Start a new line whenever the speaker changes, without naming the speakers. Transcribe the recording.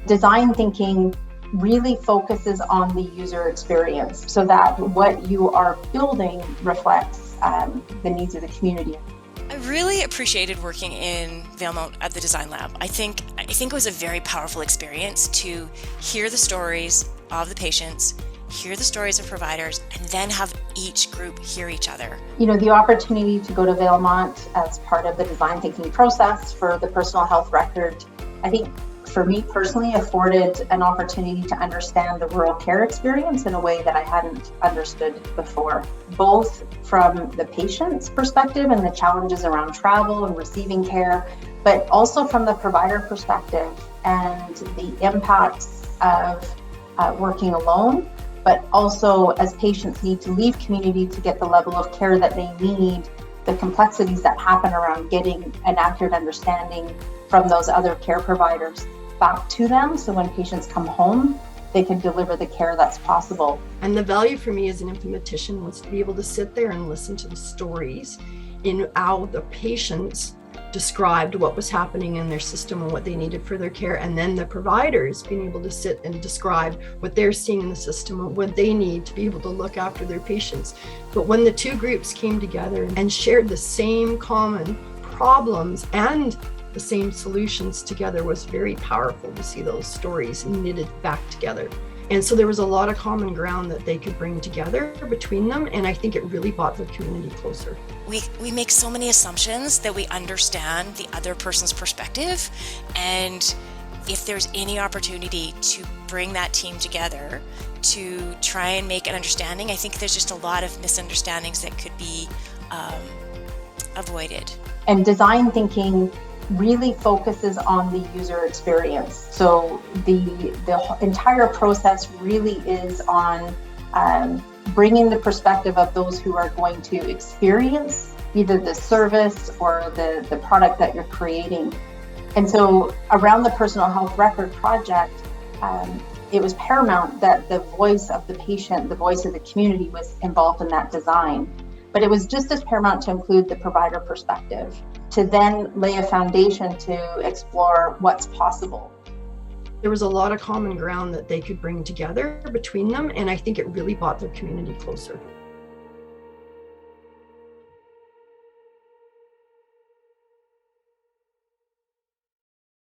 Design thinking really focuses on the user experience so that what you are building reflects the needs of the community.
I really appreciated working in Valemount at the Design Lab. I think it was a very powerful experience to hear the stories of the patients, hear the stories of providers, and then have each group hear each other.
You know, the opportunity to go to Valemount as part of the design thinking process for the personal health record, I think for me personally afforded an opportunity to understand the rural care experience in a way that I hadn't understood before, both from the patient's perspective and the challenges around travel and receiving care, but also from the provider perspective and the impacts of working alone, but also as patients need to leave community to get the level of care that they need, the complexities that happen around getting an accurate understanding from those other care providers back to them, so when patients come home, they can deliver the care that's possible.
And the value for me as an informatician was to be able to sit there and listen to the stories in how the patients described what was happening in their system and what they needed for their care, and then the providers being able to sit and describe what they're seeing in the system and what they need to be able to look after their patients. But when the two groups came together and shared the same common problems and the same solutions together, was very powerful to see those stories knitted back together. And so there was a lot of common ground that they could bring together between them, and I think it really brought the community closer.
We make so many assumptions that we understand the other person's perspective, and if there's any opportunity to bring that team together to try and make an understanding, I think there's just a lot of misunderstandings that could be avoided.
And design thinking really focuses on the user experience. So the entire process really is on bringing the perspective of those who are going to experience either the service or the product that you're creating. And so around the Personal Health Record project, it was paramount that the voice of the patient, the voice of the community was involved in that design. But it was just as paramount to include the provider perspective, to then lay a foundation to explore what's possible.
There was a lot of common ground that they could bring together between them, and I think it really brought the community closer.